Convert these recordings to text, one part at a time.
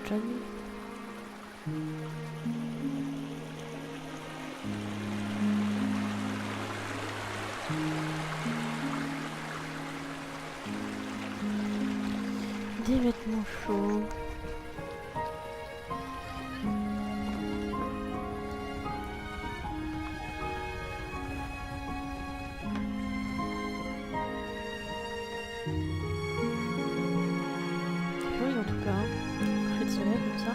déjà nuit. Des vêtements chauds. Joli en tout cas, coucher de soleil comme ça.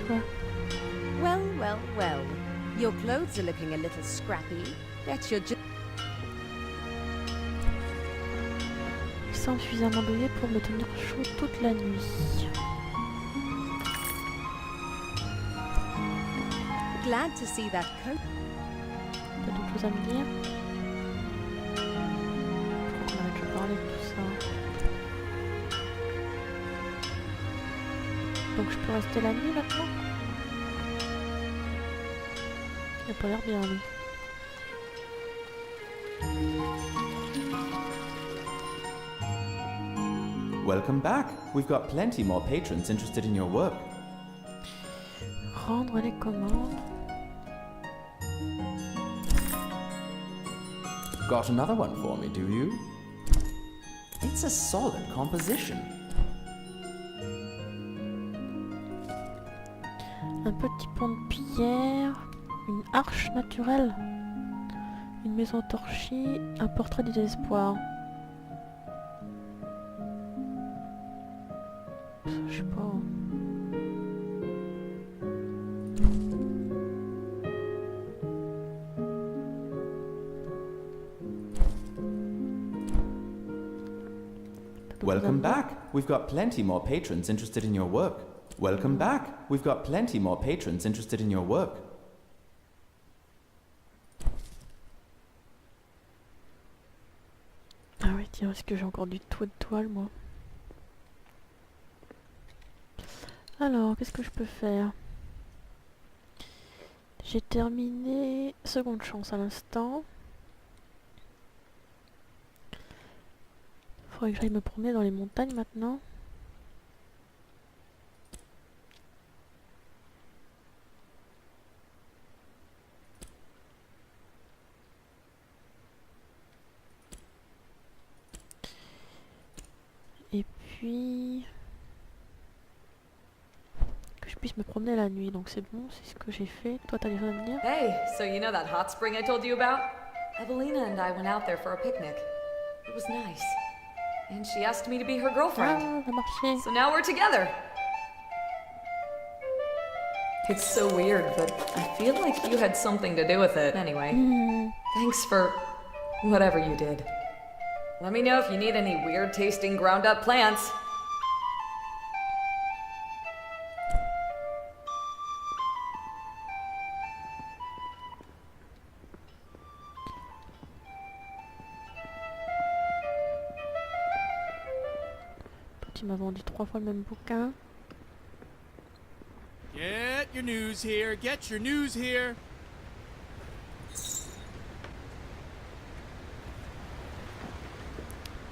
Toi. Well, well, well. Your clothes are looking a little scrappy. Bet you're just... Il semble suffisamment douillet pour me tenir chaud toute la nuit. glad to see that coat. T'as d'autres choses à me dire? Je crois qu'on a déjà parlé de tout ça. Donc je peux rester la nuit maintenant? Il a pas l'air bien lui. Welcome back. We've got plenty more patrons interested in your work. Rendre les commandes. Got another one for me, do you? It's a solid composition. Un petit pont de pierre, une arche naturelle, une maison torchie, un portrait du désespoir. Je sais pas. Welcome back. We've got plenty more patrons interested in your work. Welcome back. We've got plenty more patrons interested in your work. Ah oui, tiens, est-ce que j'ai encore du toit de toile, moi? Alors, qu'est-ce que je peux faire? J'ai terminé seconde chance à l'instant. Faudrait que j'aille me promener dans les montagnes maintenant. Et puis... que je puisse me promener la nuit, donc c'est bon, c'est ce que j'ai fait. Toi, t'as des choses à me dire? Hey, so you know that hot spring I told you about? Evelina and I went out there for a picnic. It was nice. And she asked me to be her girlfriend. Ah, ça a marché. So now we're together. It's so weird, but I feel like you had something to do with it. Anyway, thanks for whatever you did. Let me know if you need any weird tasting ground up plants. Tu m'as vendu 3 fois le même bouquin. Get your news here, get your news here.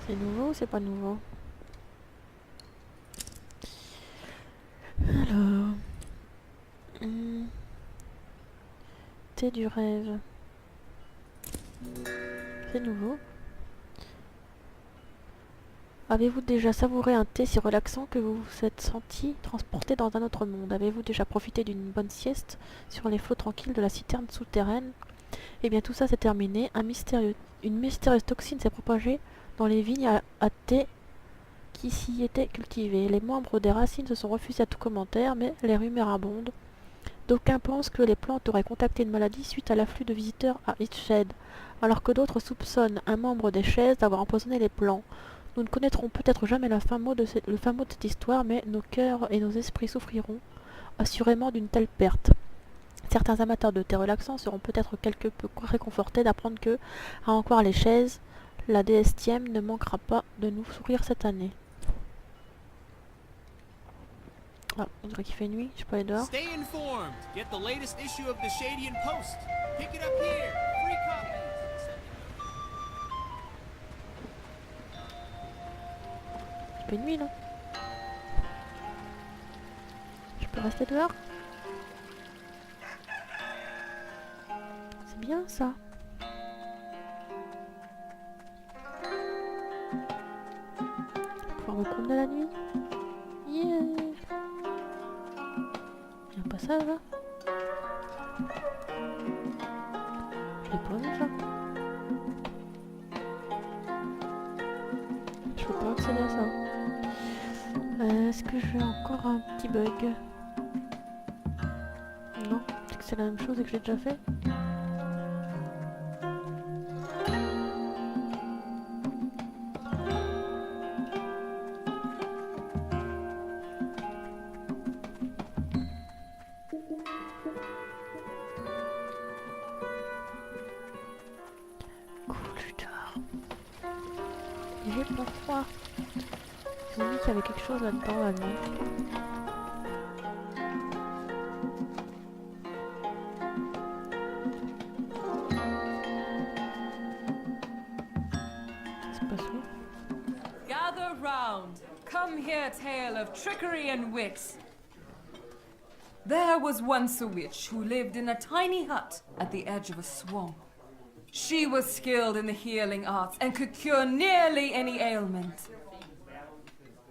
C'est nouveau ou c'est pas nouveau? Alors... Thé du rêve. C'est nouveau. Avez-vous déjà savouré un thé si relaxant que vous vous êtes senti transporté dans un autre monde? Avez-vous déjà profité d'une bonne sieste sur les flots tranquilles de la citerne souterraine? Eh bien tout ça c'est terminé. Une mystérieuse toxine s'est propagée dans les vignes à thé qui s'y étaient cultivées. Les membres des racines se sont refusés à tout commentaire, mais les rumeurs abondent. D'aucuns pensent que les plantes auraient contacté une maladie suite à l'afflux de visiteurs à Eastshade, alors que d'autres soupçonnent un membre des chaises d'avoir empoisonné les plants. Nous ne connaîtrons peut-être jamais le fin mot de cette histoire, mais nos cœurs et nos esprits souffriront assurément d'une telle perte. Certains amateurs de thé relaxant seront peut-être quelque peu réconfortés d'apprendre que, à en croire les chaises, la déesse Thiem ne manquera pas de nous sourire cette année. Ah, on dirait qu'il fait nuit, je peux aller dehors. Stay informed. Get the latest issue of the Shadian Post. Pick it up here. Free copies. peu nuit là. Je peux rester dehors? C'est bien ça. Pouvoir me promener la nuit. Yeah. Y'a pas ça là? Je l'ai pas vu ça. Je peux pas accéder à ça. Est-ce que j'ai encore un petit bug? Non, c'est que c'est la même chose et que j'ai déjà fait. J'ai pas froid. Ils ont dit qu'il y avait quelque chose là-dedans la nuit. Ça se passe où? Gather round. Come hear tale of trickery and wit. There was once a witch who lived in a tiny hut at the edge of a swamp. She was skilled in the healing arts and could cure nearly any ailment.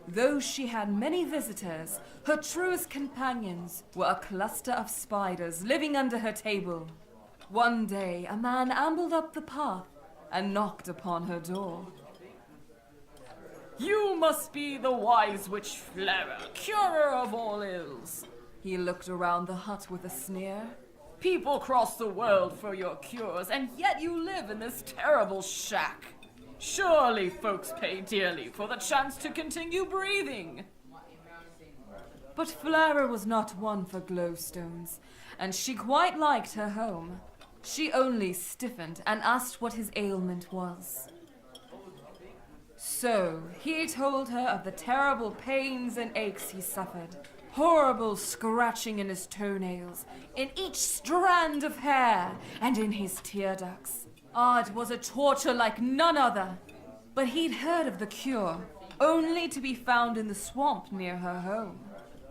Though she had many visitors, her truest companions were a cluster of spiders living under her table. One day, a man ambled up the path and knocked upon her door. "You must be the wise witch Flera, curer of all ills." He looked around the hut with a sneer. "People cross the world for your cures, and yet you live in this terrible shack. Surely folks pay dearly for the chance to continue breathing." But Flera was not one for glowstones, and she quite liked her home. She only stiffened and asked what his ailment was. So he told her of the terrible pains and aches he suffered. Horrible scratching in his toenails, in each strand of hair, and in his tear ducts. It was a torture like none other. But he'd heard of the cure, only to be found in the swamp near her home.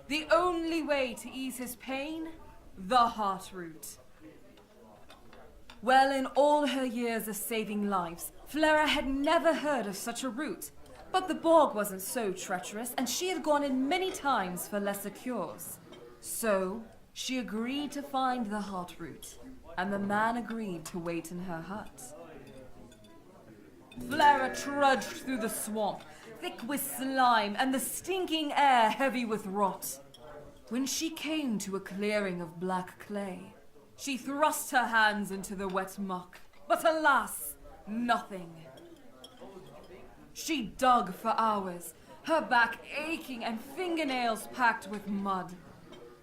The only way to ease his pain? The heart root. Well, in all her years of saving lives, Flera had never heard of such a root. But the bog wasn't so treacherous, and she had gone in many times for lesser cures. So, she agreed to find the heart root, and the man agreed to wait in her hut. Flera trudged through the swamp, thick with slime, and the stinking air heavy with rot. When she came to a clearing of black clay, she thrust her hands into the wet muck, but alas, nothing. She dug for hours, her back aching and fingernails packed with mud.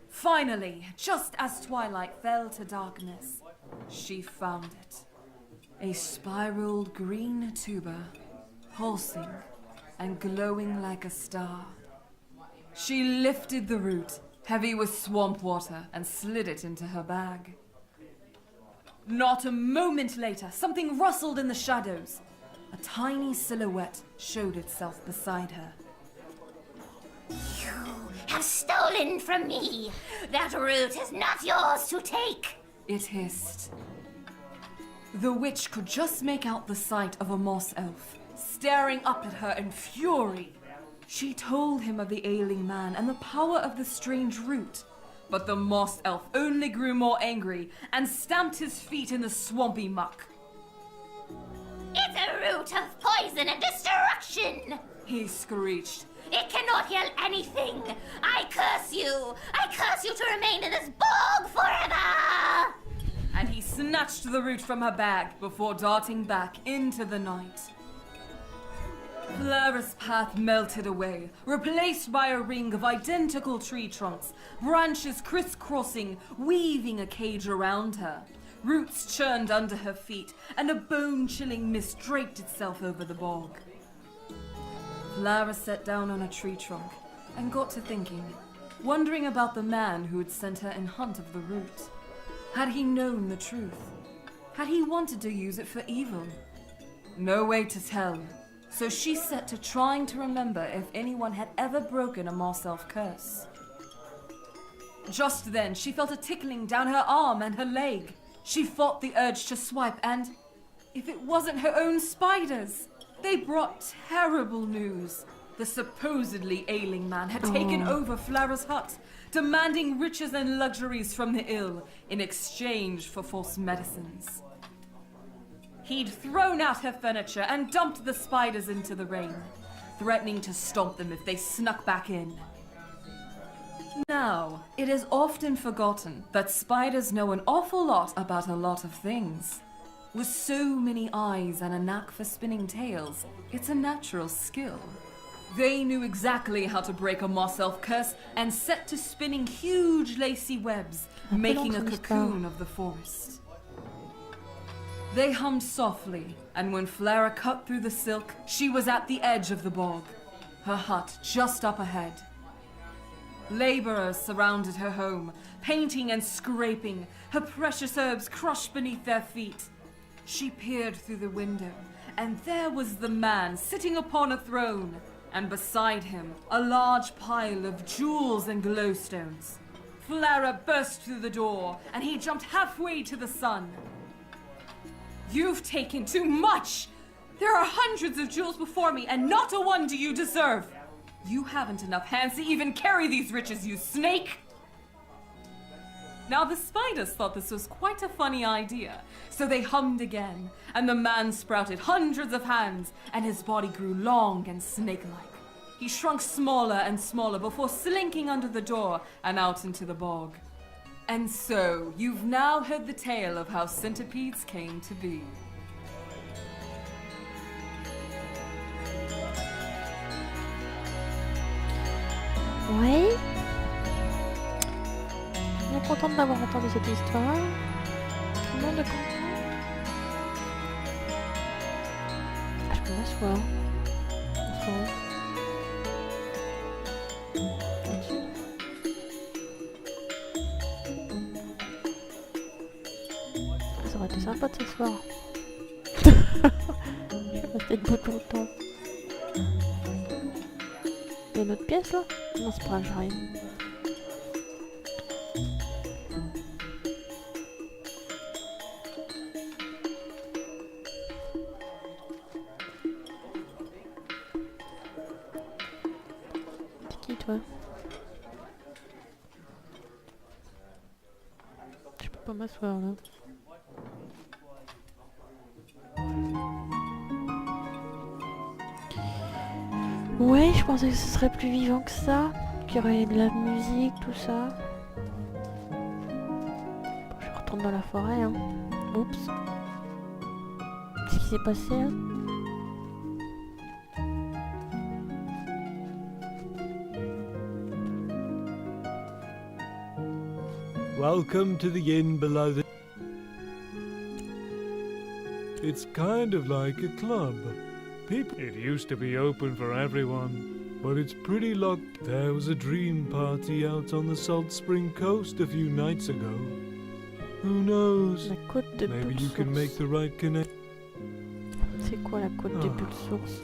Finally, just as twilight fell to darkness, she found it. A spiraled green tuber, pulsing and glowing like a star. She lifted the root, heavy with swamp water, and slid it into her bag. Not a moment later, something rustled in the shadows. A tiny silhouette showed itself beside her. "You have stolen from me! That root is not yours to take!" It hissed. The witch could just make out the sight of a moss elf, staring up at her in fury. She told him of the ailing man and the power of the strange root. But the moss elf only grew more angry and stamped his feet in the swampy muck. "It's a root of poison and destruction!" He screeched. "It cannot heal anything! I curse you! I curse you to remain in this bog forever!" And he snatched the root from her bag before darting back into the night. Flera's path melted away, replaced by a ring of identical tree trunks, branches crisscrossing, weaving a cage around her. Roots churned under her feet, and a bone-chilling mist draped itself over the bog. Flera sat down on a tree trunk and got to thinking, wondering about the man who had sent her in hunt of the root. Had he known the truth? Had he wanted to use it for evil? No way to tell. so she set to trying to remember if anyone had ever broken a Marself curse. Just then, she felt a tickling down her arm and her leg. She fought the urge to swipe, and if it wasn't her own spiders, they brought terrible news. The supposedly ailing man had taken over Flara's hut, demanding riches and luxuries from the ill in exchange for false medicines. He'd thrown out her furniture and dumped the spiders into the rain, threatening to stomp them if they snuck back in. Now, it is often forgotten that spiders know an awful lot about a lot of things. With so many eyes and a knack for spinning tales, it's a natural skill. They knew exactly how to break a Marself curse and set to spinning huge lacy webs, making a cocoon of the forest. They hummed softly, and when Flara cut through the silk, she was at the edge of the bog, her hut just up ahead. Laborers surrounded her home, painting and scraping, her precious herbs crushed beneath their feet. She peered through the window, and there was the man sitting upon a throne, and beside him, a large pile of jewels and glowstones. Flara burst through the door, and he jumped halfway to the sun. "You've taken too much! There are hundreds of jewels before me, and not a one do you deserve! You haven't enough hands to even carry these riches, you snake!" Now the spiders thought this was quite a funny idea, so they hummed again, and the man sprouted hundreds of hands, and his body grew long and snake-like. He shrunk smaller and smaller before slinking under the door and out into the bog. And so, you've now heard the tale of how centipedes came to be. Oui. Bien contente d'avoir entendu cette histoire. Tout le monde est content. Ah, je peux m'asseoir. Ça aurait été sympa de s'asseoir. Je vais rester debout tout le temps. Il y a une autre pièce là? Non, c'est pas grave, j'arrive. C'est qui toi? Je peux pas m'asseoir là. Ouais, je pensais que ce serait plus vivant que ça, qu'il y aurait de la musique, tout ça. Bon, je retourne dans la forêt, hein. Oups. Qu'est-ce qui s'est passé là? Welcome to the inn below the... It's kind of like a club. It used to be open for everyone, but it's pretty locked. There was a dream party out on the Salt Spring Coast a few nights ago. Who knows? La côte de Maybe you Source. can make the right connection. C'est quoi la côte de Source?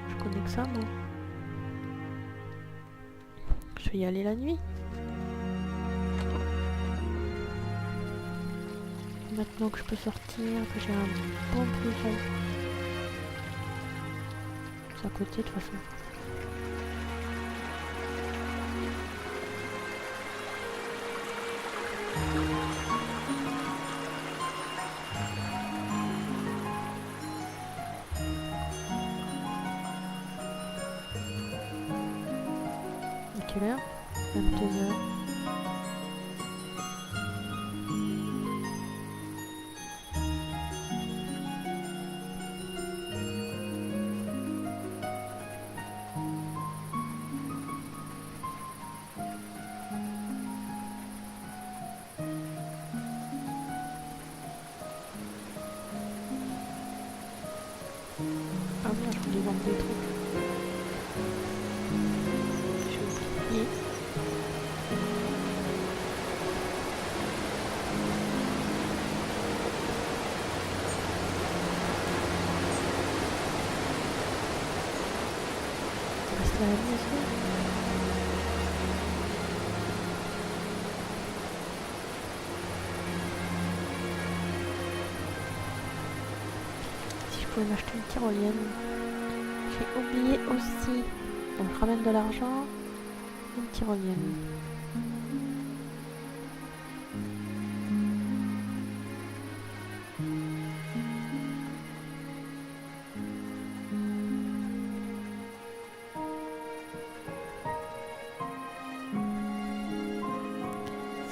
Je connais que ça, moi. Je vais y aller la nuit. Maintenant que je peux sortir, que j'ai un bon blouson. C'est à côté de toute façon. À quelle heure? 22h. Ah merde, je voulais vendre des trucs. J'ai oublié. la maison. Si je pouvais m'acheter une tyrolienne. J'ai oublié aussi. Donc je ramène de l'argent. Une tyrolienne.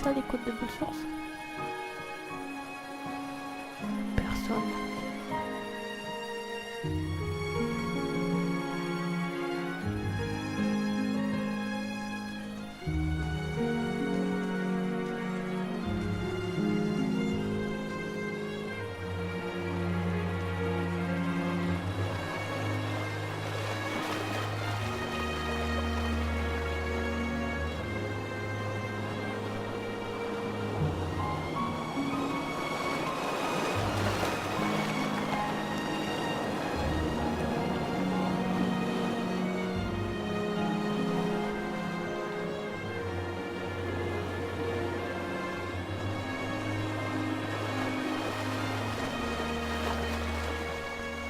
Ça, les côtes de source. Personne.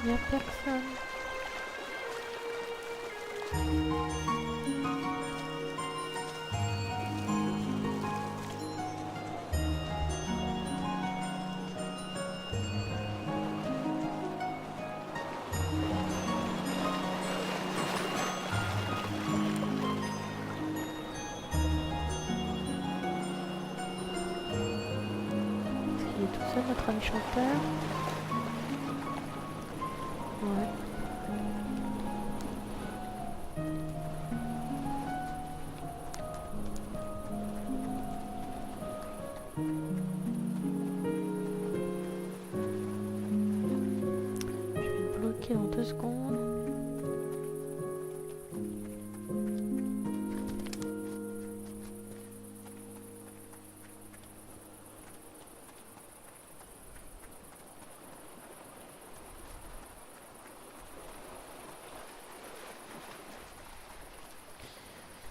Il n'y a personne. Il est tout seul, notre ami chanteur. Ouais. Je vais le bloquer dans 2 secondes.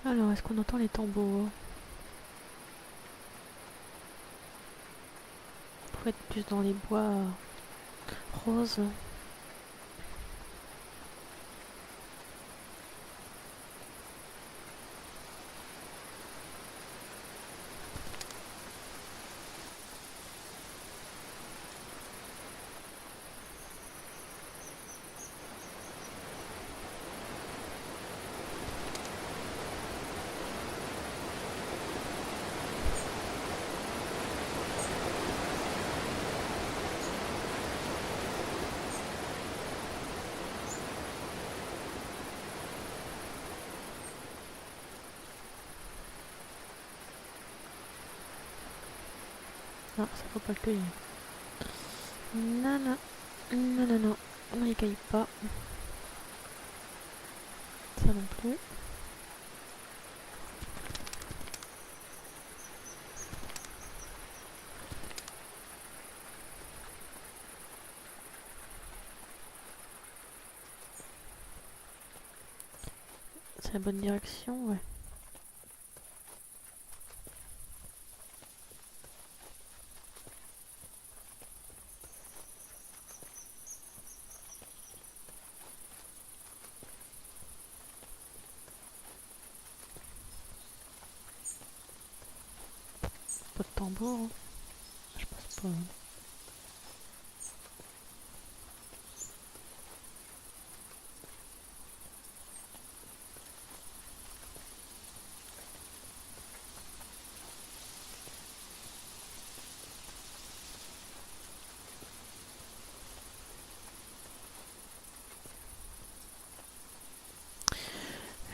Alors, est-ce qu'on entend les tambours? Faut être plus dans les bois roses. Non, ça faut pas le cueillir. Non, non, non, non, non, on les cueille pas. Ça non plus. C'est la bonne direction, ouais. Pas de tambour, hein. Je pense pas. Hein.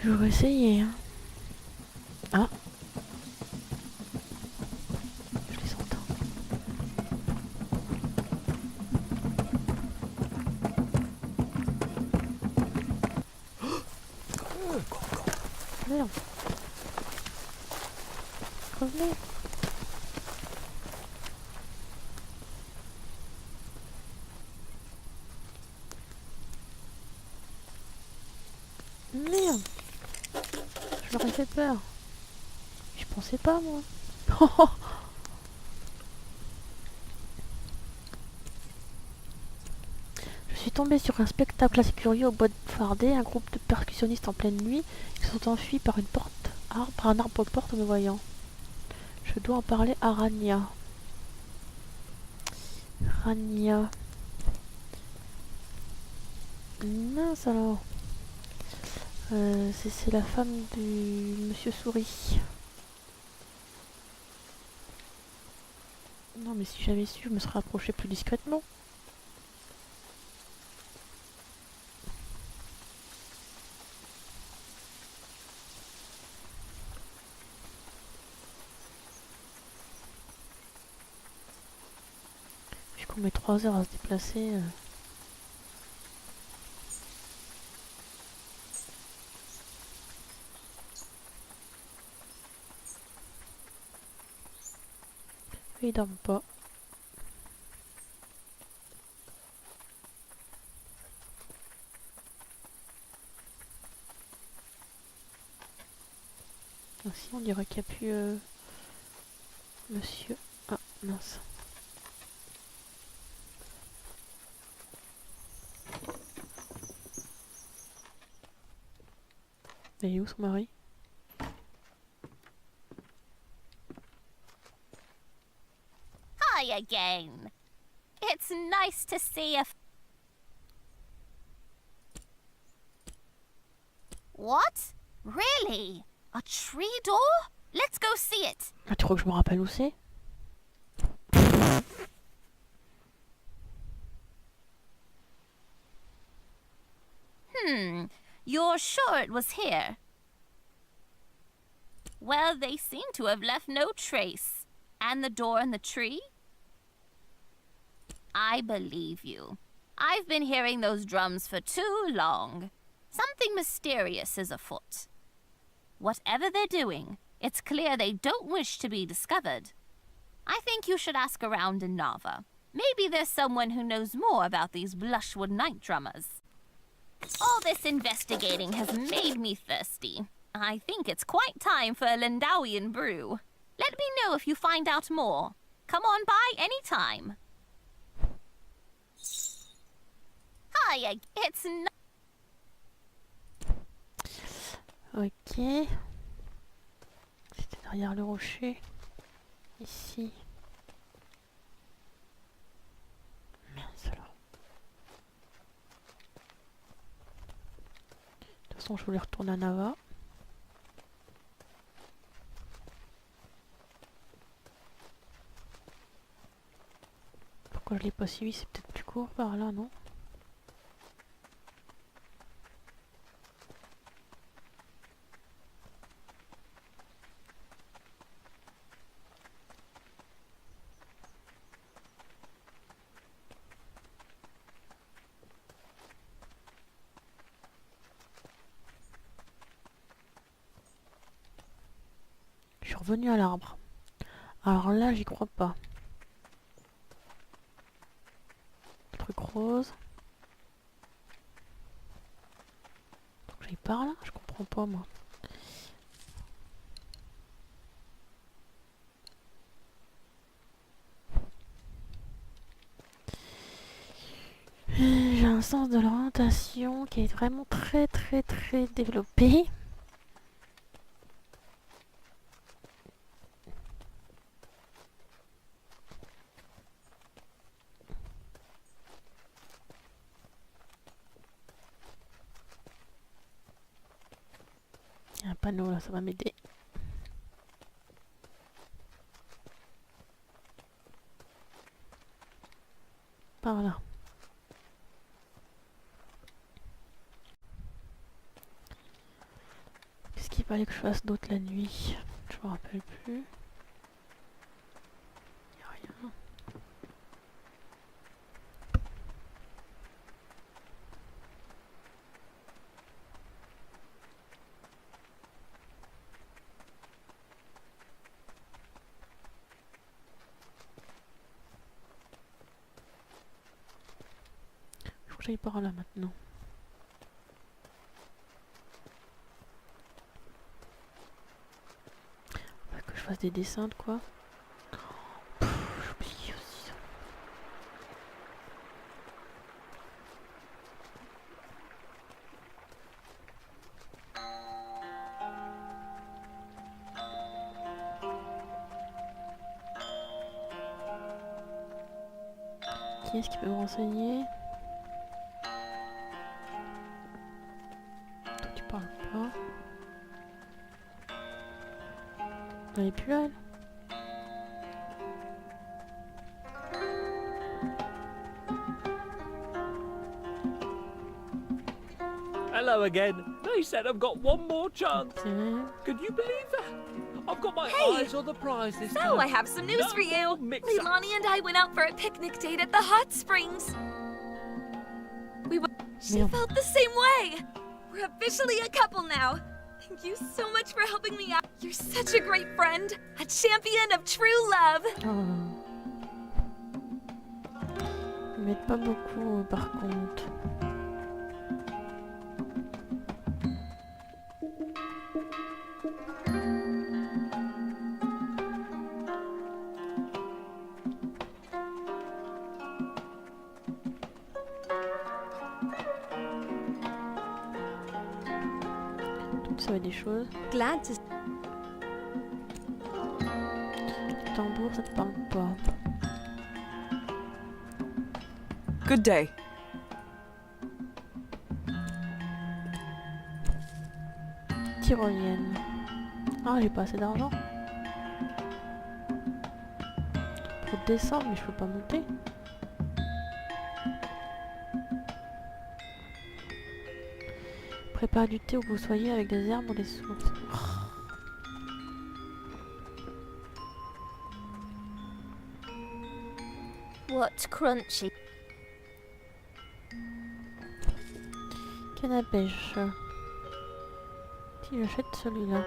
Je vais essayer. Hein. Ah. Je les entends. Merde. Revenez. Merde. aurait fait peur. Je pensais pas, moi. Je suis tombée sur un spectacle assez curieux au bois de Fardé. Un groupe de percussionnistes en pleine nuit. Ils sont enfuis par une porte, par un arbre porte en me voyant. Je dois en parler à Rania. Rania. Mince alors. C'est la femme du Monsieur Souris. Non mais si j'avais su, je me serais approchée plus discrètement. Vu qu'on met 3 heures à se déplacer. Il dorment pas. Ainsi on dirait qu'il n'y a plus monsieur. Ah mince. Elle est où son mari? Hi again. It's nice to see a... What? Really? A tree door? Let's go see it. Ah, tu crois que je me rappelle où c'est? You're sure it was here? Well, they seem to have left no trace. And the door and the tree? I believe you. I've been hearing those drums for too long. Something mysterious is afoot. Whatever they're doing, it's clear they don't wish to be discovered. I think you should ask around in Nava. Maybe there's someone who knows more about these Blushwood night drummers. All this investigating has made me thirsty. I think it's quite time for a Lindawian brew. Let me know if you find out more. Come on by any time. Hi, it's not... Ok. C'était derrière le rocher. Ici. Mince alors. De toute façon, je voulais retourner à Nava. Pourquoi je l'ai pas suivi? C'est peut-être plus court par là, non? Je suis revenue à l'arbre. Alors là, j'y crois pas. Truc rose. Faut que j'aille par là? Je comprends pas moi. J'ai un sens de l'orientation qui est vraiment très développé. Il y a un panneau là, ça va m'aider. Par là. Qu'est-ce qu'il fallait que je fasse d'autre la nuit? Je me rappelle plus. Il n'y a rien. Faut que j'aille par là maintenant. fasse des dessins de quoi. J'ai oublié aussi ça. Qui est-ce qui peut me renseigner? Toi tu parles pas. Elle est plus là, elle. Hello again. They said I've got one more chance. Okay. Could you believe that? I've got my Hey! eyes on the prize this So time. I have some news No for you. more mix-up. Leilani and I went out for a picnic date at the hot springs. She Merde. felt the same way. We're officially a couple now. Thank you so much for helping me out. You're such a great friend, a champion of true love. Oh. Ils m'aident pas beaucoup par contre. Donc ça va être des choses. Glad to. Le tambour, ça te parle pas. Good day. Tyrolienne. Ah, j'ai pas assez d'argent. Pour descendre, mais je peux pas monter. Prépare du thé où vous soyez avec des herbes ou des sources. What crunchy. Canne à pêche. Si j'achète celui-là.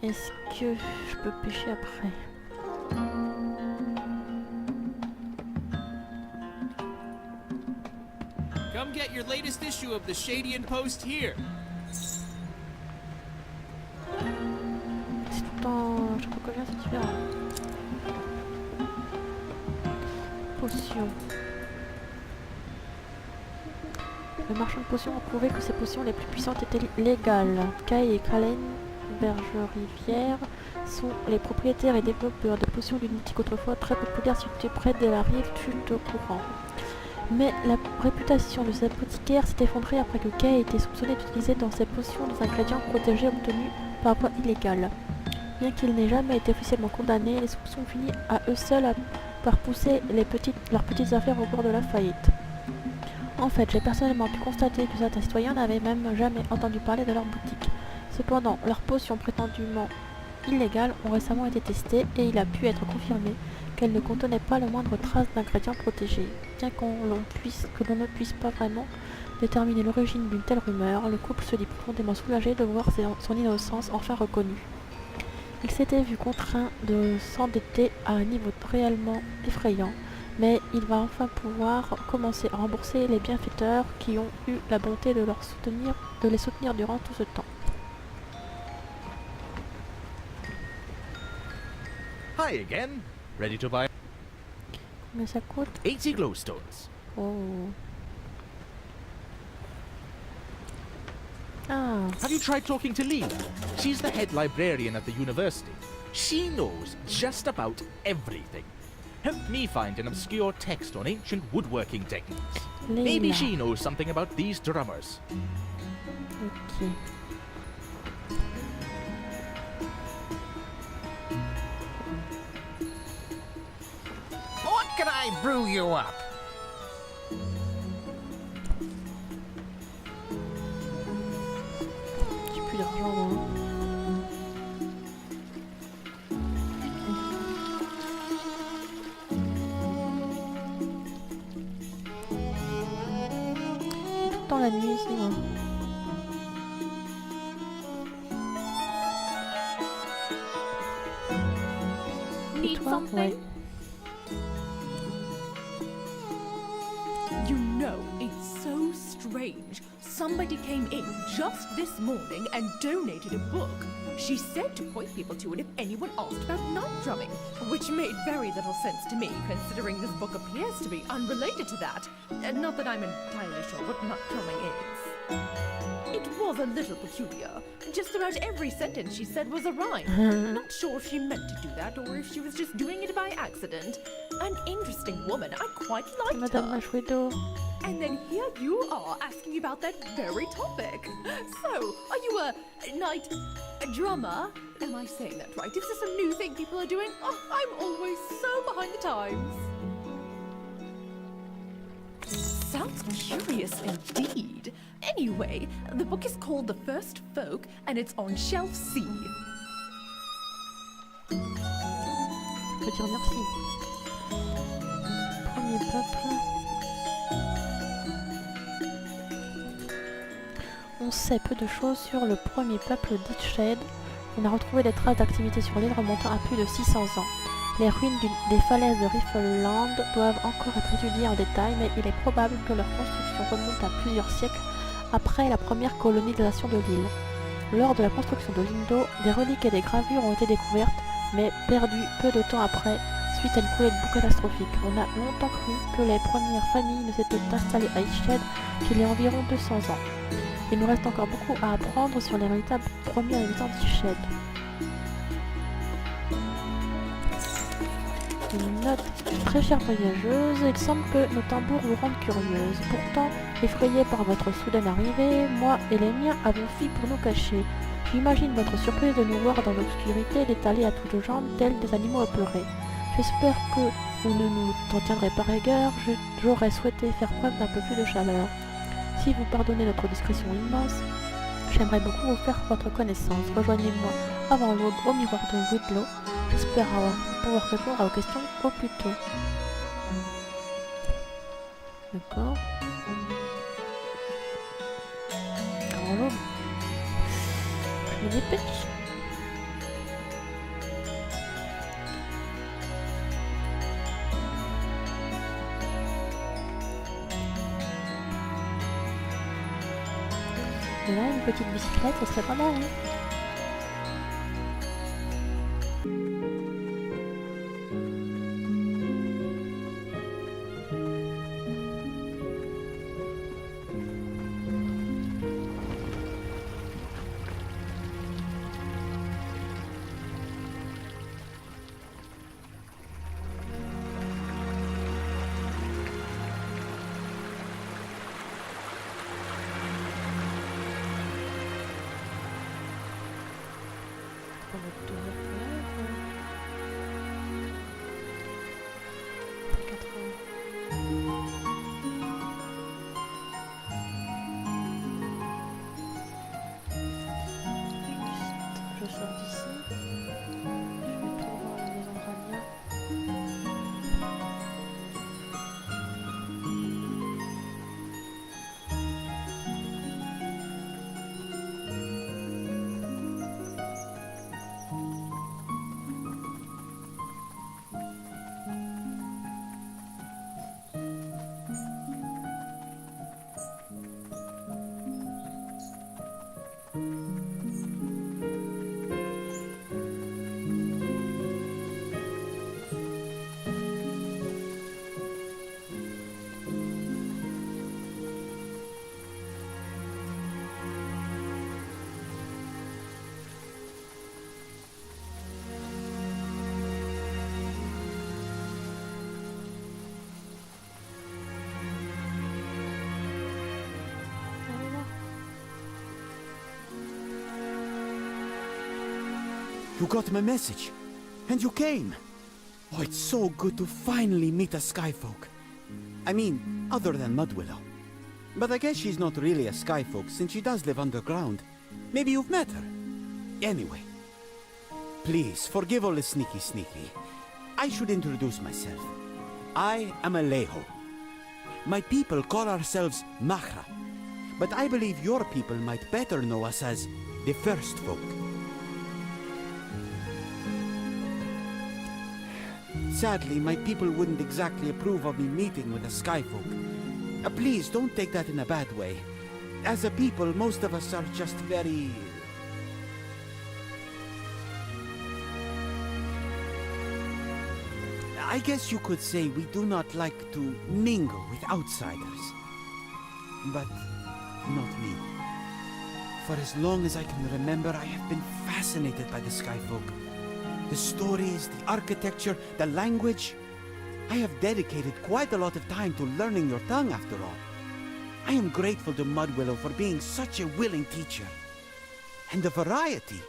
Est-ce que je peux pêcher après? Come get your latest issue of the Shadian Post here. C'est tout le temps... Je crois que c'est différent. Potions. Le marchand de potions a prouvé que ces potions les plus puissantes étaient légales. Kai et Kalen, Bergerivière, sont les propriétaires et développeurs de potions lunatiques autrefois très populaires situées près de la rive chute au courant. Mais la réputation de ces apothicaires s'est effondrée après que Kai ait été soupçonné d'utiliser dans ses potions des ingrédients protégés obtenus par voie illégale. Bien qu'il n'ait jamais été officiellement condamné, les soupçons finissent à eux seuls par pousser leurs petites affaires au bord de la faillite. En fait, j'ai personnellement pu constater que certains citoyens n'avaient même jamais entendu parler de leur boutique. Cependant, leurs potions prétendument illégales ont récemment été testées et il a pu être confirmé qu'elles ne contenaient pas le moindre trace d'ingrédients protégés. Bien que l'on ne puisse pas vraiment déterminer l'origine d'une telle rumeur, le couple se dit profondément soulagé de voir son innocence enfin reconnue. Il s'était vu contraint de s'endetter à un niveau réellement effrayant, mais il va enfin pouvoir commencer à rembourser les bienfaiteurs qui ont eu la bonté de les soutenir durant tout ce temps. Hi again. Ready to buy Combien ça coûte? 80 glowstones. Oh. Ah. Have you tried talking to Livre? She's the head librarian at the university. She knows just about everything. Helped me find an obscure text on ancient woodworking techniques. Maybe she knows something about these drummers. Ok. What can I brew you up? J'ai plus d'argent moi. Tout le temps la nuit ici moi. Et toi? Ouais. You know, it's so strange. Somebody came in just this morning and donated a book. She said to point people to it if anyone asked about night drumming, which made very little sense to me, considering this book appears to be unrelated to that. Not that I'm entirely sure what night drumming is. It was a little peculiar. Just about every sentence she said was a rhyme. Not sure if she meant to do that or if she was just doing it by accident. An interesting woman. I quite liked Madame her. Machouedo. And then here you are asking about that very topic. So, are you a night drummer? Am I saying that right? Is this a new thing people are doing? Oh, I'm always so behind the times. Sounds curious indeed. Anyway, the book is called The First Folk, and it's on shelf C. Je peux dire merci. Premier peuple. On sait peu de choses sur le premier peuple d'Eastshade. On a retrouvé des traces d'activité sur l'île remontant à plus de 600 ans. Les ruines des falaises de Riffelland doivent encore être étudiées en détail, mais il est probable que leur construction remonte à plusieurs siècles après la première colonisation de l'île. Lors de la construction de l'Indo, des reliques et des gravures ont été découvertes, mais perdues peu de temps après, suite à une coulée de boue catastrophique. On a longtemps cru que les premières familles ne s'étaient installées à Eastshade qu'il y a environ 200 ans. Il nous reste encore beaucoup à apprendre sur les véritables premiers habitants d'Eastshade. Une note: très chère voyageuse, il semble que nos tambours vous rendent curieuse. Pourtant, effrayés par votre soudaine arrivée, moi et les miens avons fui pour nous cacher. J'imagine votre surprise de nous voir dans l'obscurité, d'étaler à toutes jambes tels des animaux apeurés. J'espère que vous ne nous en tiendrez pas rigueur, j'aurais souhaité faire preuve d'un peu plus de chaleur. Si vous pardonnez notre discrétion immense, j'aimerais beaucoup vous faire votre connaissance. Rejoignez-moi avant l'aube au miroir de Woodlow. J'espère pouvoir répondre à vos questions au plus tôt. D'accord. Avant l'aube. Je me dépêche. Et là, une petite bicyclette, ça serait pas mal, hein. Je sors d'ici. Je vais tout voir la maison de Roshanara. You got my message, and you came. Oh, it's so good to finally meet a skyfolk. I mean, other than Mudwillow. But I guess she's not really a skyfolk since she does live underground. Maybe you've met her. Anyway, please forgive all the sneaky. I should introduce myself. I am Alejo. My people call ourselves Mahra, but I believe your people might better know us as the First Folk. Sadly, my people wouldn't exactly approve of me meeting with a skyfolk. Please, don't take that in a bad way. As a people, most of us are just very... I guess you could say we do not like to mingle with outsiders. But not me. For as long as I can remember, I have been fascinated by the Skyfolk. The stories, the architecture, the language. I have dedicated quite a lot of time to learning your tongue, after all. I am grateful to Mudwillow for being such a willing teacher. And the variety.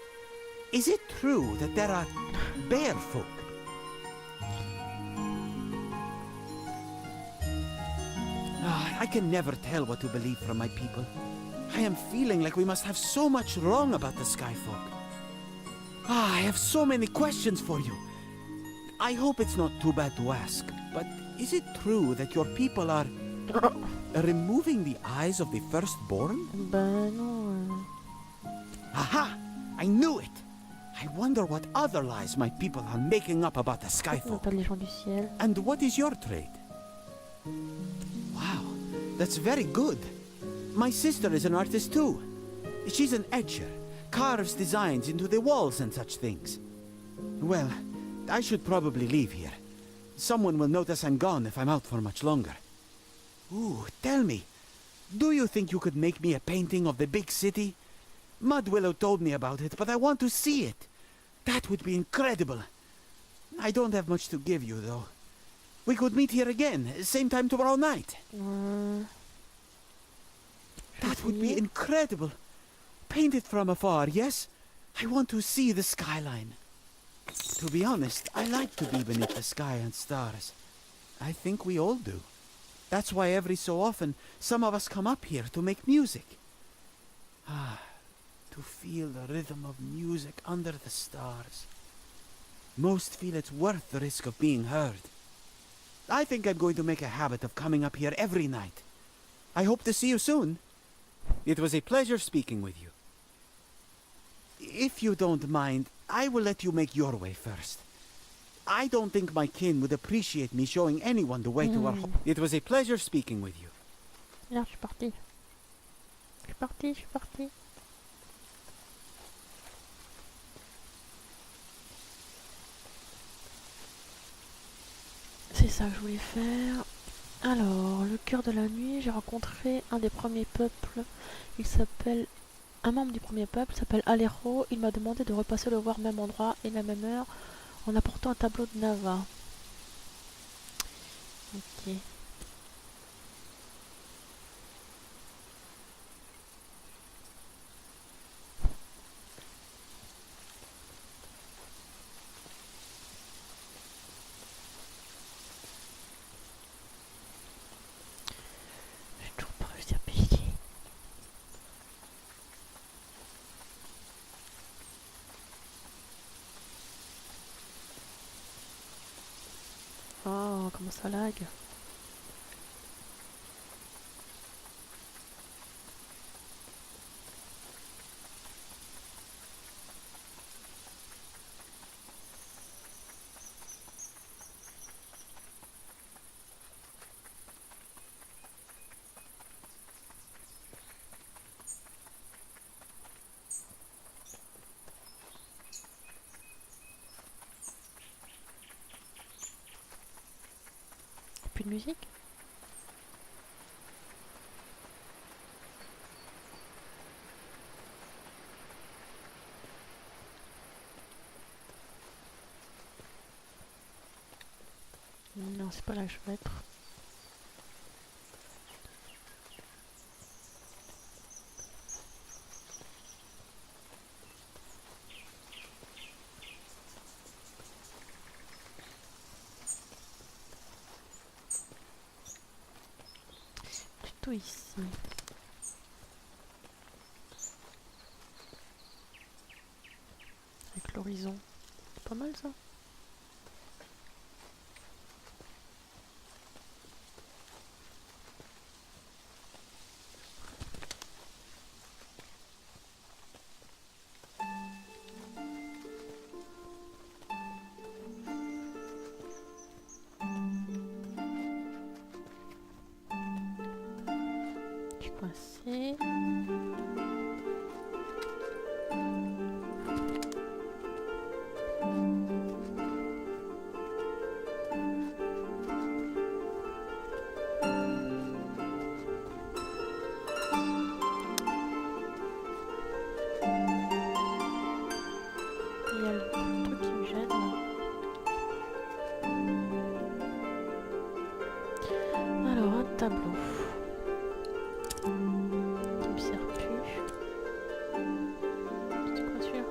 Is it true that there are bear folk? I can never tell what to believe from my people. I am feeling like we must have so much wrong about the Skyfolk. I have so many questions for you. I hope it's not too bad to ask, but is it true that your people are removing the eyes of the firstborn? Aha! I knew it! I wonder what other lies my people are making up about the Skyfolk. And what is your trade? Wow, that's very good. My sister is an artist too. She's an etcher, carves designs into the walls and such things. Well, I should probably leave here. Someone will notice I'm gone if I'm out for much longer. Ooh, tell me, do you think you could make me a painting of the big city? Mudwillow told me about it, but I want to see it. That would be incredible. I don't have much to give you, though. We could meet here again, same time tomorrow night. That would be incredible. Paint it from afar, yes? I want to see the skyline. To be honest, I like to be beneath the sky and stars. I think we all do. That's why every so often, some of us come up here to make music. To feel the rhythm of music under the stars. Most feel it's worth the risk of being heard. I think I'm going to make a habit of coming up here every night. I hope to see you soon. It was a pleasure speaking with you. If you don't mind, I will let you make your way first. I don't think my kin would appreciate me showing anyone the way to our home. It was a pleasure speaking with you. Là, je suis partie. Je suis partie. C'est ça que je voulais faire. Alors, le cœur de la nuit, j'ai rencontré un des premiers peuples. Il s'appelle... Un membre du premier peuple s'appelle Alero. Il m'a demandé de repasser le voir au même endroit et la même heure en apportant un tableau de Nava. Ok. J'ai toujours pas réussi à piquer. Oh, comment ça lag. Plus de musique? Non, c'est pas là que je veux être. Plutôt ici. Avec l'horizon. C'est pas mal ça. Coincé. Tableau. Qui me sert plus. C'est quoi celui-là?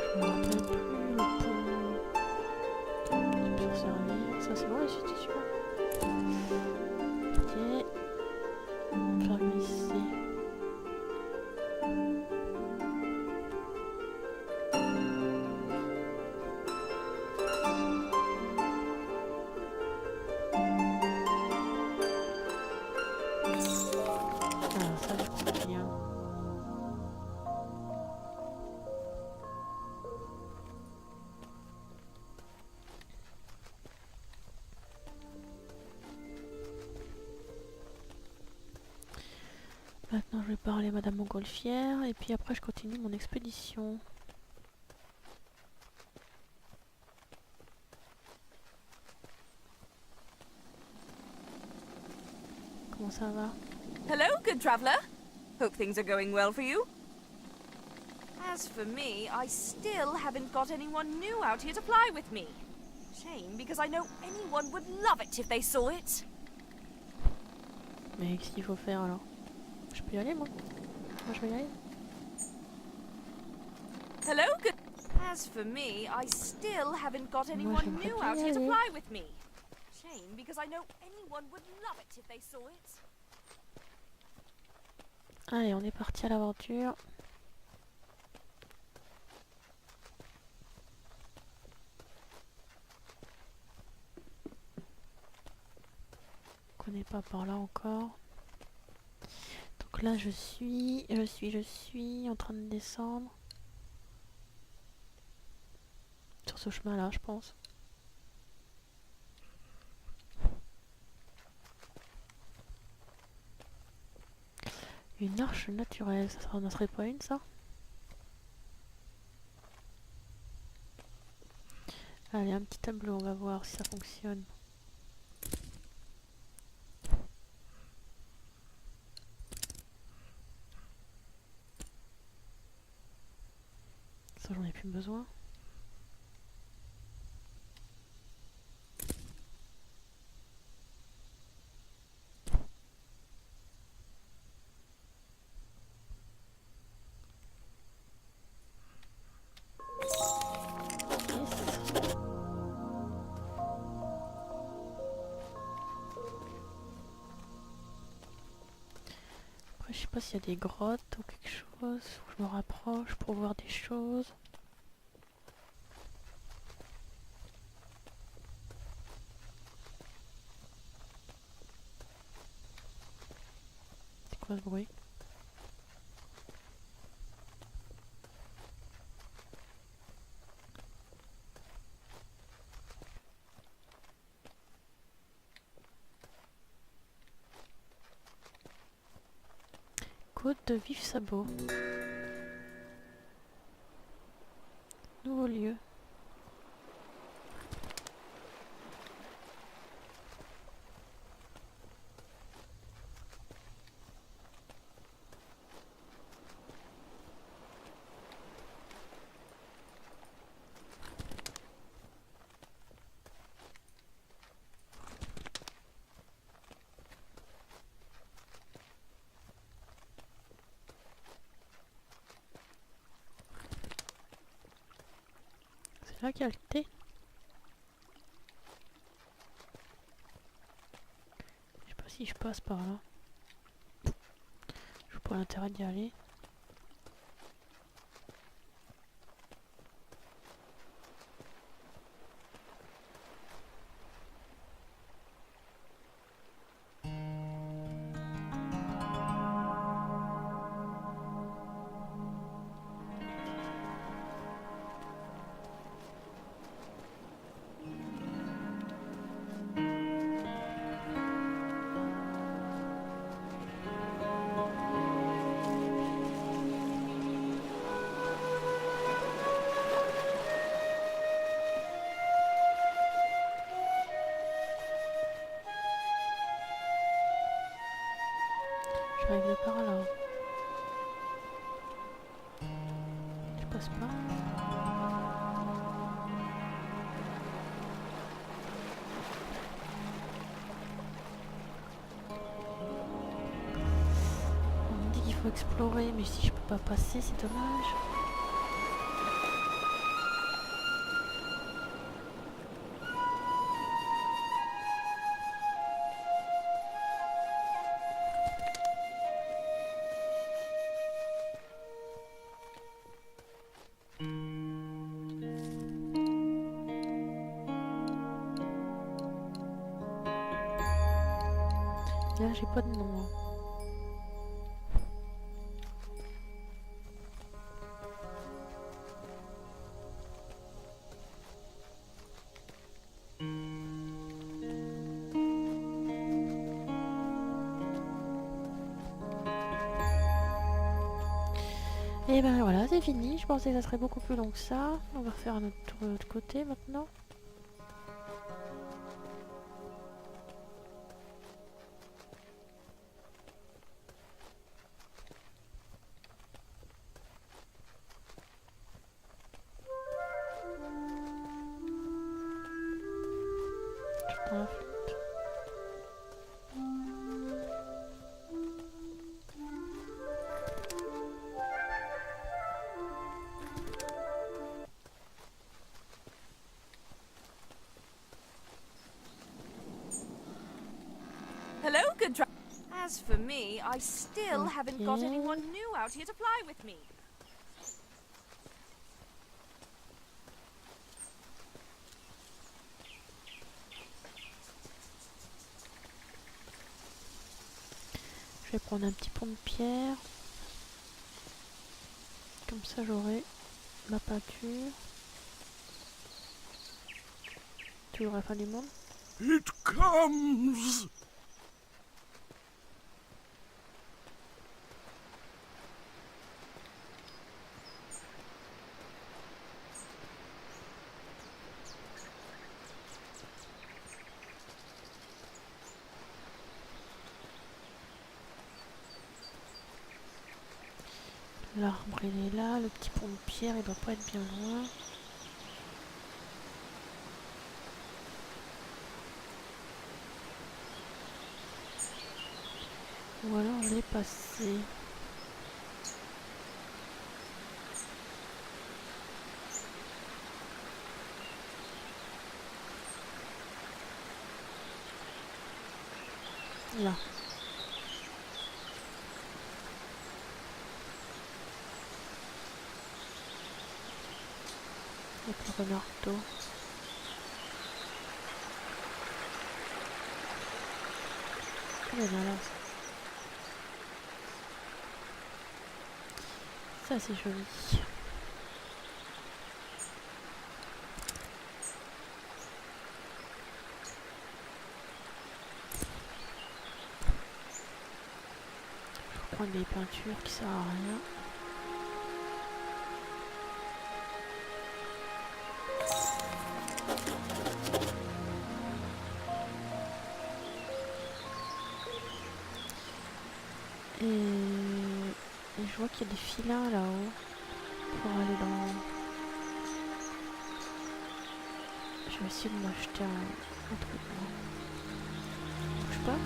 Je me rappelle plus le pont. Qui peut servir. Ça c'est vrai, c'était celui-là. Ok. Faire glisser. Maintenant je vais parler à Madame Montgolfière et puis après je continue mon expédition. Comment ça va? Hello, good traveller. Hope things are going well for you. As for me, I still haven't got anyone new out here to fly with me. Shame, because I know anyone would love it if they saw it. Mais qu'est-ce qu'il faut faire alors? Je peux y aller moi? Moi je vais y aller. Hello, good. As for me, I still haven't got anyone new out here to fly with me. Shame, because I know anyone would love it if they saw it. Allez, on est parti à l'aventure. On n'est pas par là encore. Donc là je suis en train de descendre. Sur ce chemin là je pense. Une arche naturelle, ça n'en serait pas une ça? Allez, un petit tableau, on va voir si ça fonctionne. Ça j'en ai plus besoin. Je sais pas s'il y a des grottes ou quelque chose, où je me rapproche pour voir des choses. C'est quoi ce bruit? Cote de Vif-Sabot. Nouveau lieu. C'est là qu'il y a le thé. Je sais pas si je passe par là. Je vois pas l'intérêt d'y aller. j'arrive de par là. Je passe pas. On me dit qu'il faut explorer, mais si je peux pas passer, c'est dommage. Là, j'ai pas de nom. Hein. Et ben voilà, c'est fini. Je pensais que ça serait beaucoup plus long que ça. On va refaire un autre tour de l'autre côté maintenant. Je prends la flûte. Hello, good tra- As for me, I still haven't got anyone new out here to fly with me. Je vais prendre un petit pont de pierre. Comme ça j'aurai ma peinture. Toujours à la fin du monde. It comes! L'arbre il est là, le petit pont de pierre il doit pas être bien loin. Ou alors je l'ai passé. Là. Avec le renard d'eau. Oh là. Ça c'est joli. Je vais prendre des peintures qui servent à rien. Et je vois qu'il y a des filins là-haut pour aller dans... Je vais essayer de m'acheter un truc. Bouge pas.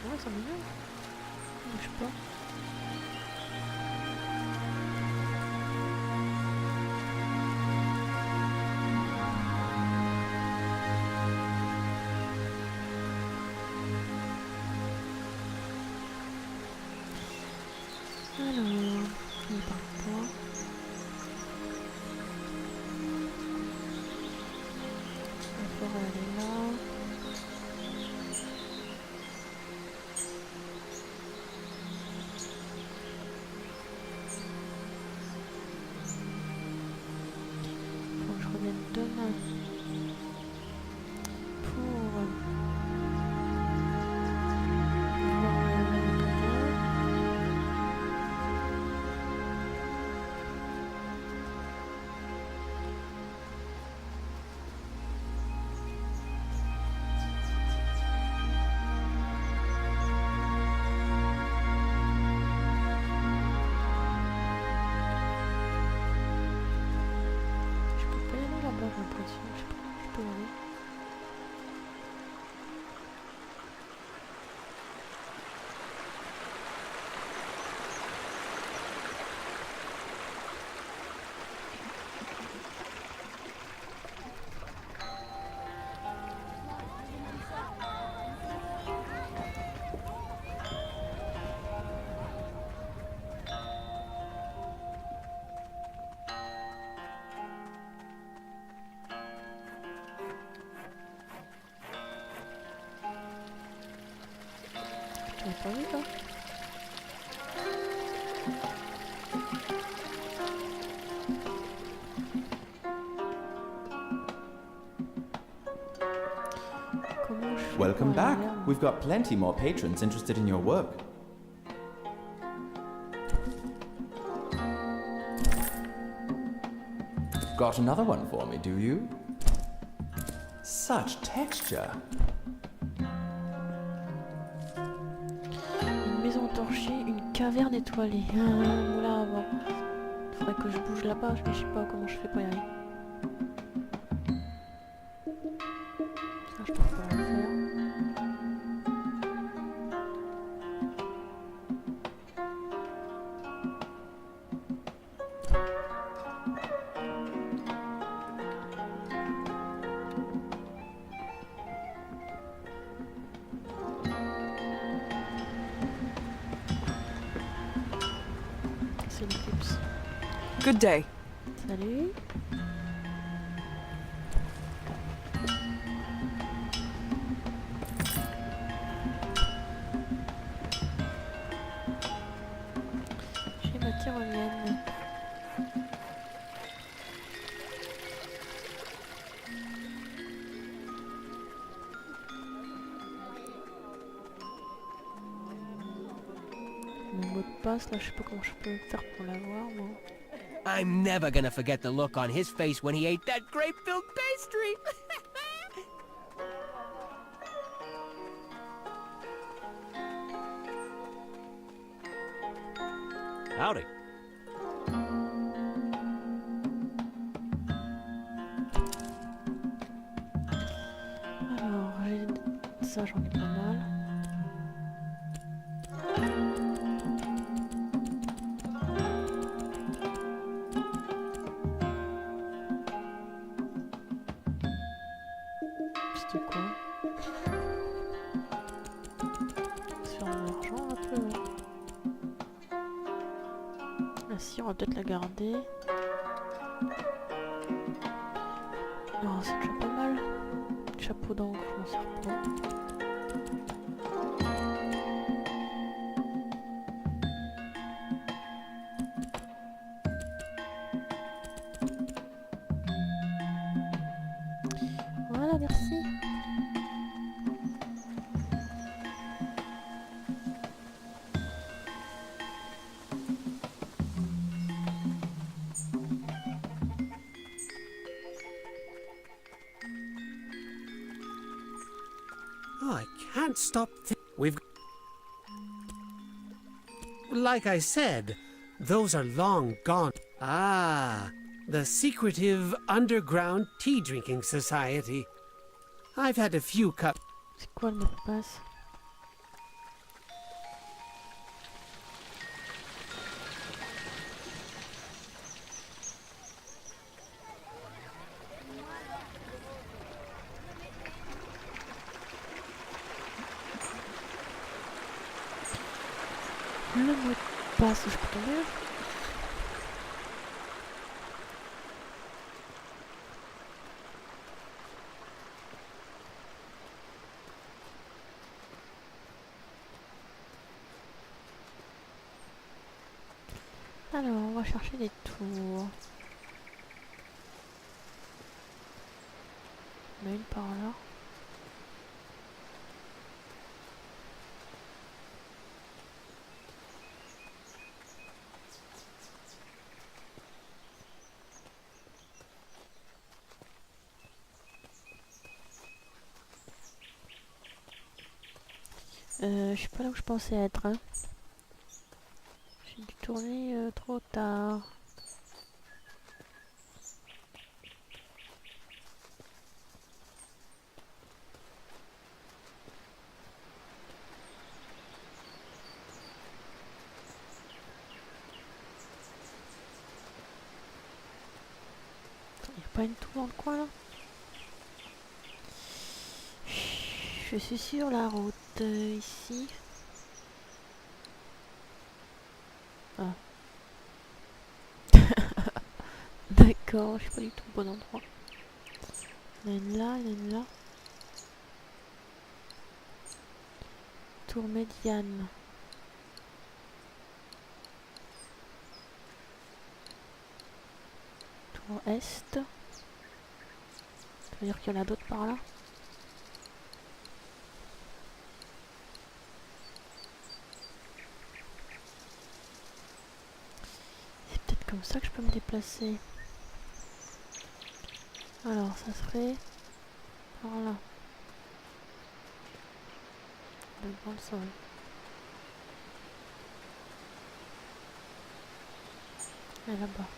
Ouais, c'est mignon. Bouge pas. Alors, on part pas. La forêt elle est là. Faut que je revienne demain pour J'avais pas vu ça. Welcome back. We've got plenty more patrons interested in your work. Got another one for me, do you? Such texture. Une maison torchée, une caverne étoilée. Oula, bon. Faudrait que je bouge là-bas, mais je sais pas comment je fais pour y aller. Ça, je peux pas le faire. Good day. Salut. J'ai ma Tyrolienne. Mon mot de passe, là, je sais pas comment je peux faire pour l'avoir, moi. I'm never gonna forget the look on his face when he ate that grape-filled pastry. Howdy. Alors, ça j'en ai pas mal. C'était quoi? C'est un argent un peu. Ah si, on va peut-être la garder. Oh, c'est déjà pas mal. Chapeau d'encre, je m'en sers pas. Voilà, merci. Oh, I can't stop we've... Like I said, those are long gone. Ah, the secretive underground tea-drinking society. I've had a few cups. C'est quoi le mot de passe? Le mot de passe, je peux tomber? Alors, on va chercher des tours. On a une par là. Je sais pas là où je pensais être. Hein. J'ai dû tourner trop tard. Il n'y a pas une tour dans le coin là? Je suis sur la route ici. Ah. D'accord, je suis pas du tout au bon endroit. Il y en a une là, il y en a une là. Tour médiane. Tour est. Ça veut dire qu'il y en a d'autres par là. C'est peut-être comme ça que je peux me déplacer. Alors ça serait par là. Devant le sol. Et là-bas.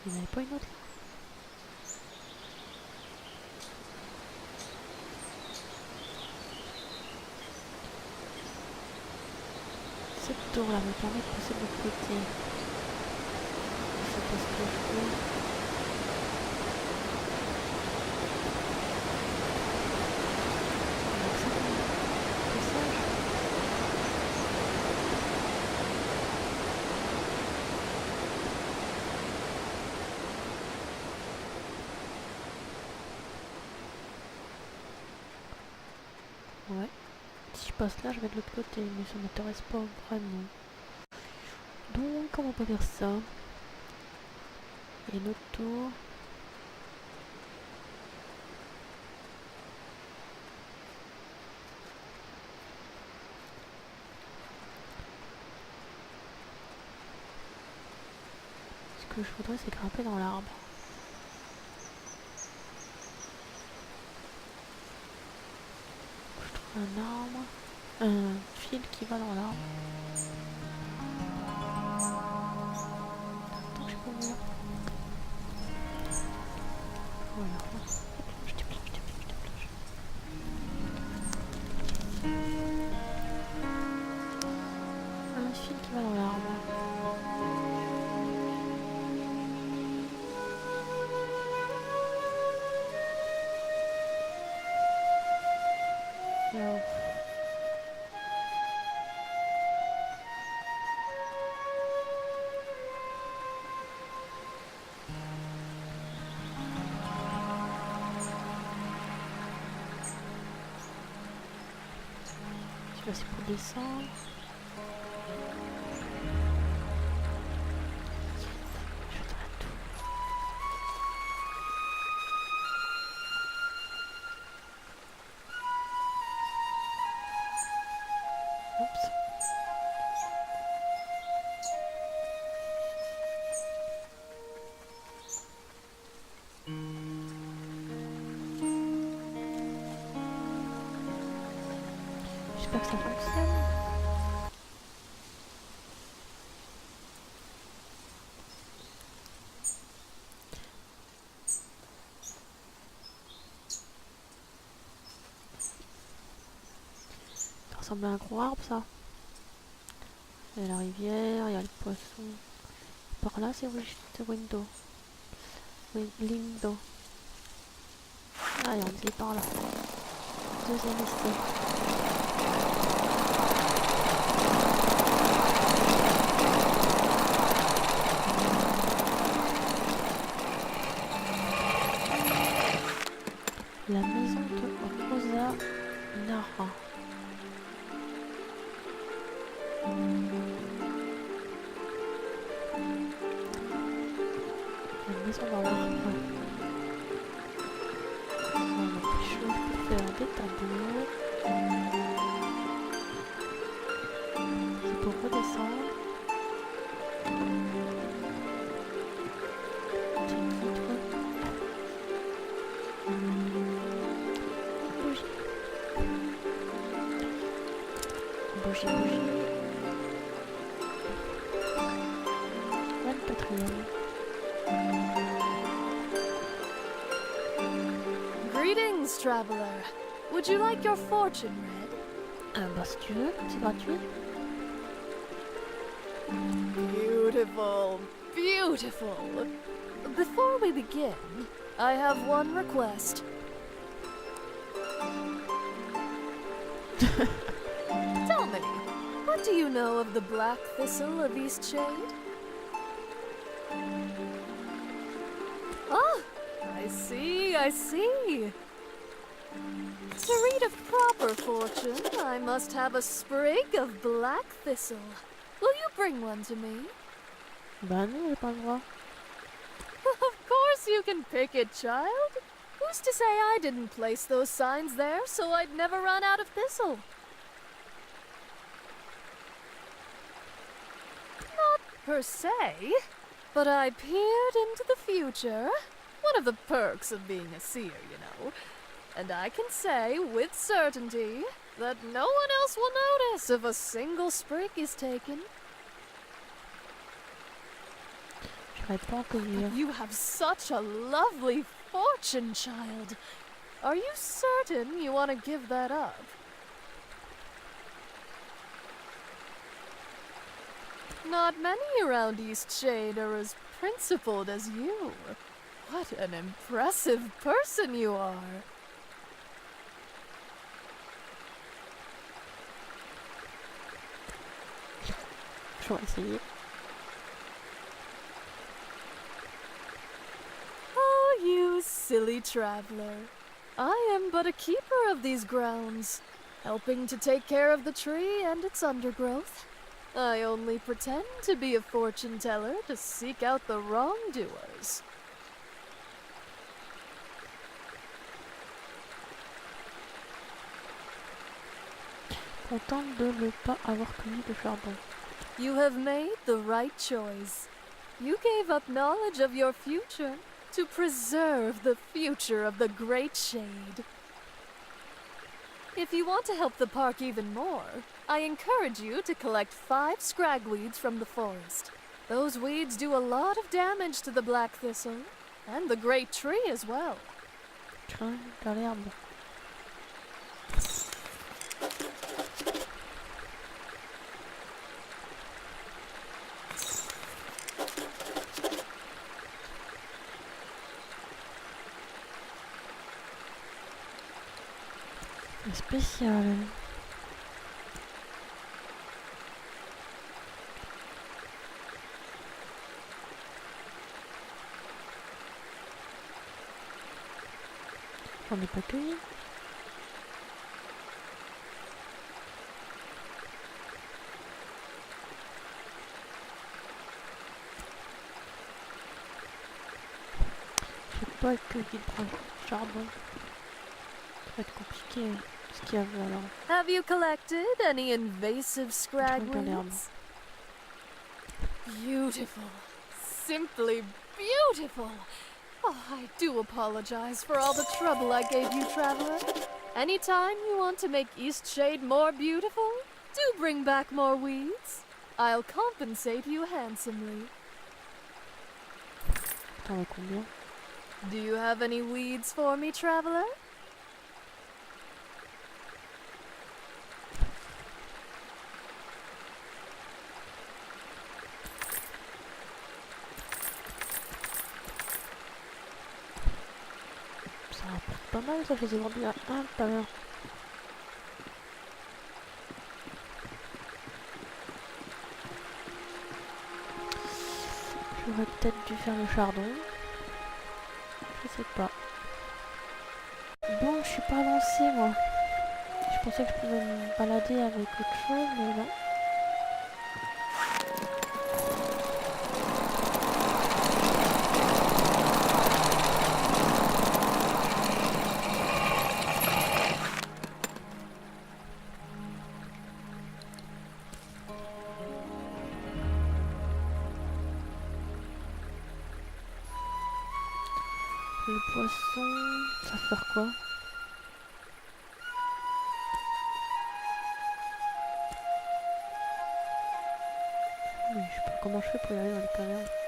Il n'y en avait pas une autre là? Cette tour là me permet de passer de l'autre côté. Je sais pas ce que je fais. Ouais, si je passe là, je vais de l'autre côté, mais ça m'intéresse pas vraiment. Donc, comment on peut faire ça? Et une autre tour. Ce que je voudrais, c'est grimper dans l'arbre. Un arbre, un fil qui va dans l'arbre. Attends, je peux voir. Voilà. Je déplace. Un fil qui va dans l'arbre. Là c'est pour descendre. Je vais dans la tour. Oups. J'espère que ça fonctionne. Ça ressemble à un gros arbre ça. Il y a la rivière, il y a le poisson. Par là c'est window. Lindo. Ah et on est par là. Deuxième essai. La maison de Roshanara. La maison dans l'arbre. On a quelque chose pour faire des tableaux. C'est pour redescendre. Bougie. 24e. Greetings, traveler. Would you like your fortune read? Bah si tu veux, c'est gratuit. Beautiful, beautiful. Before we begin, I have one request. Tell me, what do you know of the black thistle of Eastshade? Ah, I see. To read of proper fortune, I must have a sprig of black thistle. Will you bring one to me? Bah non, j'ai pas le droit. Of course you can pick it, child. Who's to say I didn't place those signs there so I'd never run out of thistle? Not per se, but I peered into the future. One of the perks of being a seer, you know. And I can say with certainty that no one else will notice if a single sprig is taken. You have such a lovely fortune, child. Are you certain you want to give that up? Not many around Eastshade are as principled as you. What an impressive person you are. Je vais essayer. Oh, you silly traveler. I am but a keeper of these grounds, helping to take care of the tree and its undergrowth. I only pretend to be a fortune teller to seek out the wrongdoers. Contente de ne pas avoir cueilli de chardon. You have made the right choice. You gave up knowledge of your future to preserve the future of the Great Shade. If you want to help the park even more, I encourage you to collect 5 scragweeds from the forest. Those weeds do a lot of damage to the black thistle, and the great tree as well. Crin dans l'herbe. Spécial. J'en ai pas cueilli. J'ai pas cueilli de charbon. Ça va être compliqué. Have you collected any invasive scragweeds? Beautiful. Simply beautiful. Oh, I do apologize for all the trouble I gave you, traveler. Anytime you want to make Eastshade more beautiful, do bring back more weeds. I'll compensate you handsomely. Do you have any weeds for me, traveler? Pas mal ça, je les ai vendus à 1 tout à l'heure. J'aurais peut-être dû faire le chardon. Je sais pas. Bon, je suis pas lancée moi. Je pensais que je pouvais me balader avec autre chose, mais non. Le poisson, ça va faire quoi? Oui, je sais pas comment je fais pour y aller dans les cavernes.